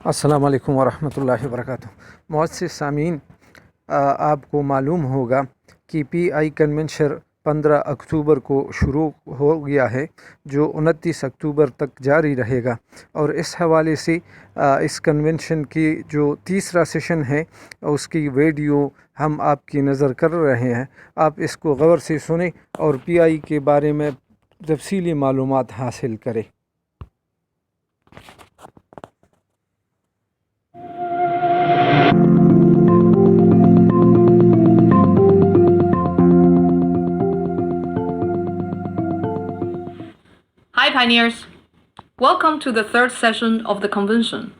अस्सलाम वालेकुम वरहमतुल्लाहि वबरकातुहू। मुअज़्ज़िज़ सामीन, आपको मालूम होगा कि पीआई कन्वेंशन 15 अक्टूबर को शुरू हो गया है, जो 29 अक्टूबर तक जारी रहेगा। और इस हवाले से इस कन्वेंशन की जो तीसरा सेशन है उसकी वीडियो हम आपकी नज़र कर रहे हैं। आप इसको गौर से सुने और पीआई के बारे में तफसीली मालूमात हासिल करें। Hi Pioneers! Welcome to the third session of the convention.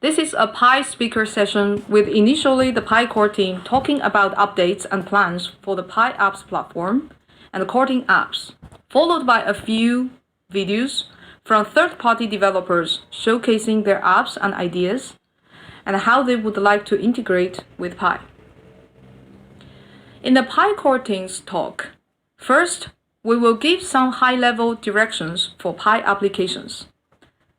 This is a Pi speaker session with initially the Pi core team talking about updates and plans for the Pi apps platform and the core team apps, followed by a few videos from third-party developers showcasing their apps and ideas and how they would like to integrate with Pi. In the Pi core team's talk, first, we will give some high-level directions for Pi applications.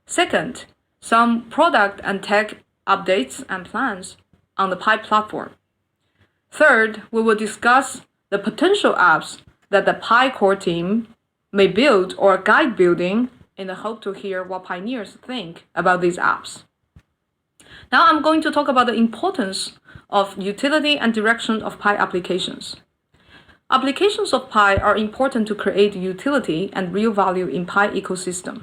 Second, some product and tech updates and plans on the Pi platform. Third, we will discuss the potential apps that the Pi core team may build or guide building in the hope to hear what pioneers think about these apps. Now I'm going to talk about the importance of utility and direction of Pi applications. Applications of Pi are important to create utility and real value in Pi ecosystem.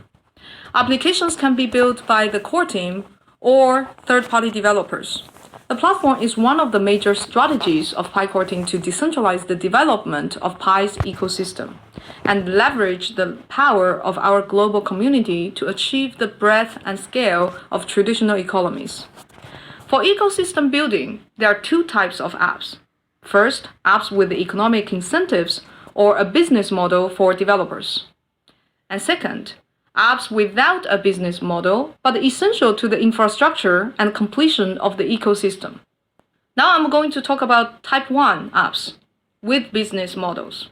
Applications can be built by the core team or third-party developers. The platform is one of the major strategies of Pi core team to decentralize the development of Pi's ecosystem and leverage the power of our global community to achieve the breadth and scale of traditional economies. For ecosystem building, there are two types of apps. First, apps with economic incentives or a business model for developers. And second, apps without a business model but essential to the infrastructure and completion of the ecosystem. Now I'm going to talk about type 1 apps with business models.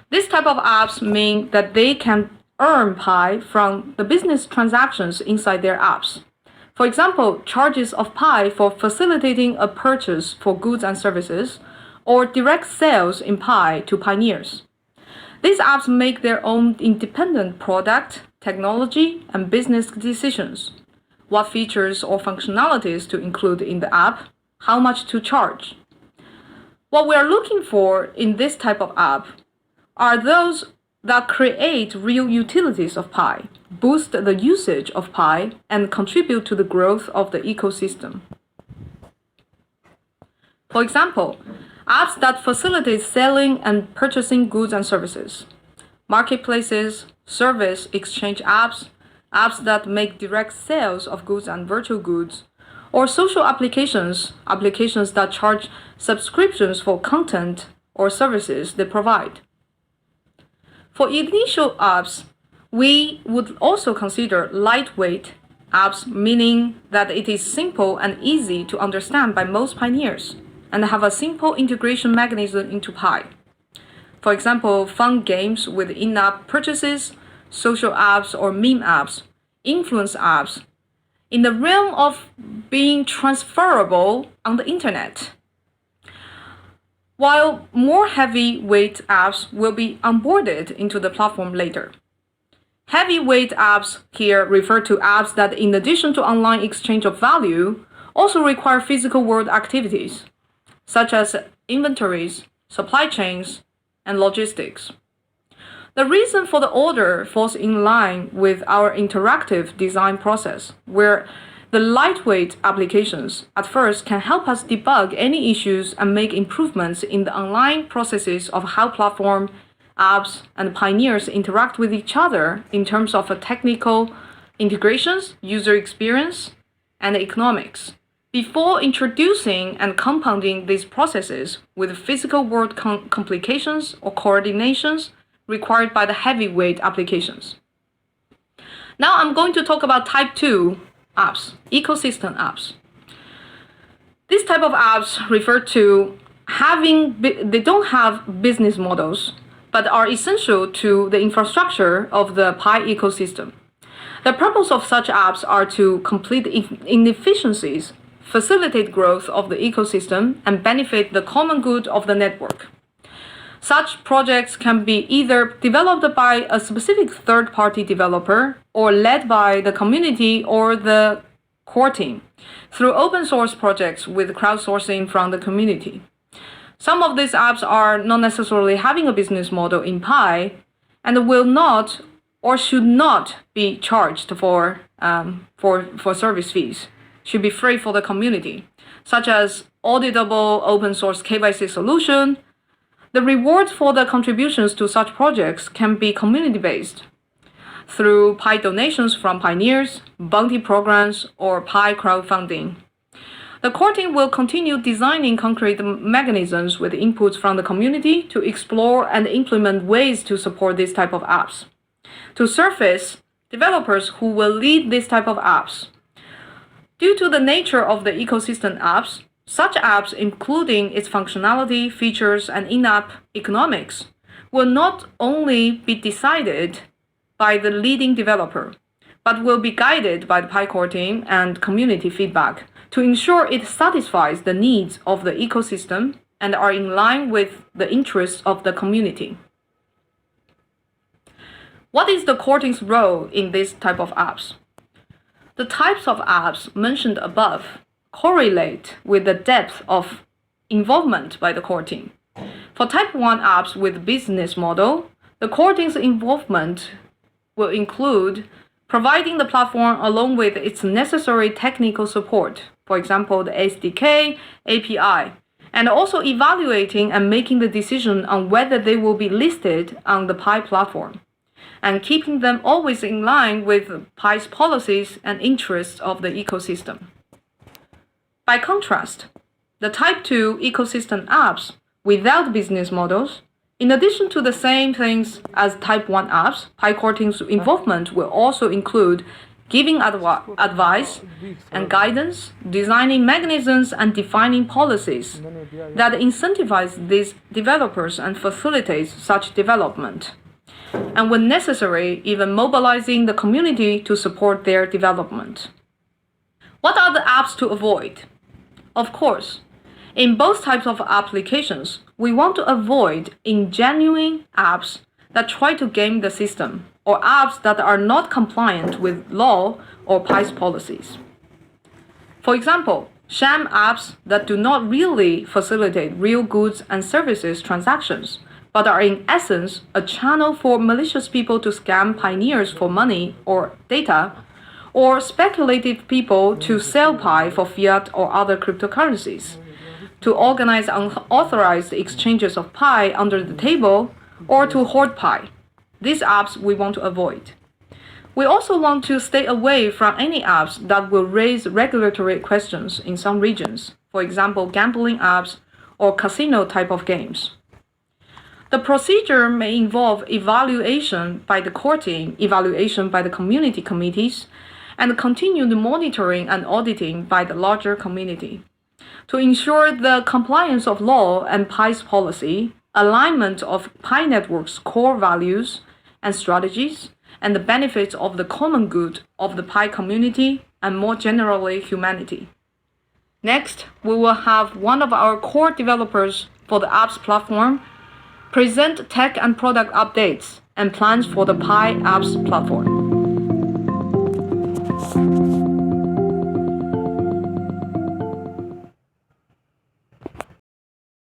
This type of apps mean that they can earn Pi from the business transactions inside their apps. For example, charges of Pi for facilitating a purchase for goods and services, or direct sales in Pi to pioneers. These apps make their own independent product, technology, and business decisions. What features or functionalities to include in the app, how much to charge. What we are looking for in this type of app are those that create real utilities of Pi, boost the usage of Pi, and contribute to the growth of the ecosystem. For example, apps that facilitate selling and purchasing goods and services, marketplaces, service exchange apps, apps that make direct sales of goods and virtual goods, or social applications, applications that charge subscriptions for content or services they provide. For initial apps, we would also consider lightweight apps, meaning that it is simple and easy to understand by most pioneers and have a simple integration mechanism into Pi. For example, fun games with in-app purchases, social apps or meme apps, influence apps, in the realm of being transferable on the internet. While more heavyweight apps will be onboarded into the platform later. Heavyweight apps here refer to apps that, in addition to online exchange of value, also require physical world activities, such as inventories, supply chains, and logistics. The reason for the order falls in line with our interactive design process, where the lightweight applications at first can help us debug any issues and make improvements in the online processes of how platform, apps, and pioneers interact with each other in terms of technical integrations, user experience, and economics, before introducing and compounding these processes with physical world complications or coordinations required by the heavyweight applications. Now I'm going to talk about type 2 apps, ecosystem apps. This type of apps refer to they don't have business models, but are essential to the infrastructure of the Pi ecosystem. The purpose of such apps are to complete inefficiencies, facilitate growth of the ecosystem, and benefit the common good of the network. Such projects can be either developed by a specific third-party developer or led by the community or the core team through open source projects with crowdsourcing from the community. Some of these apps are not necessarily having a business model in Pi and will not or should not be charged for service fees, should be free for the community, such as auditable open source KYC solution. The reward for the contributions to such projects can be community-based through Pi donations from pioneers, bounty programs, or Pi crowdfunding. The core team will continue designing concrete mechanisms with inputs from the community to explore and implement ways to support this type of apps. To surface developers who will lead this type of apps. Due to the nature of the ecosystem apps, such apps, including its functionality, features, and in-app economics, will not only be decided by the leading developer, but will be guided by the Pi core team and community feedback to ensure it satisfies the needs of the ecosystem and are in line with the interests of the community. What is the core team's role in this type of apps? The types of apps mentioned above correlate with the depth of involvement by the core team. For type 1 apps with business model, the core team's involvement will include providing the platform along with its necessary technical support, for example, the SDK, API, and also evaluating and making the decision on whether they will be listed on the Pi platform, and keeping them always in line with Pi's policies and interests of the ecosystem. By contrast, the Type 2 ecosystem apps without business models, in addition to the same things as Type 1 apps, Pi core team's involvement will also include giving advice and guidance, designing mechanisms, and defining policies that incentivize these developers and facilitates such development, and when necessary, even mobilizing the community to support their development. What are the apps to avoid? Of course, in both types of applications, we want to avoid ingenuine apps that try to game the system, or apps that are not compliant with law or Pi's policies. For example, sham apps that do not really facilitate real goods and services transactions, but are in essence a channel for malicious people to scam pioneers for money or data, or speculative people to sell Pi for fiat or other cryptocurrencies, to organize unauthorized exchanges of Pi under the table, or to hoard Pi. These apps we want to avoid. We also want to stay away from any apps that will raise regulatory questions in some regions, for example, gambling apps or casino type of games. The procedure may involve evaluation by the core team, evaluation by the community committees, and continued monitoring and auditing by the larger community to ensure the compliance of law and Pi's policy, alignment of Pi Network's core values and strategies, and the benefits of the common good of the Pi community and more generally humanity. Next, we will have one of our core developers for the apps platform present tech and product updates and plans for the Pi apps platform.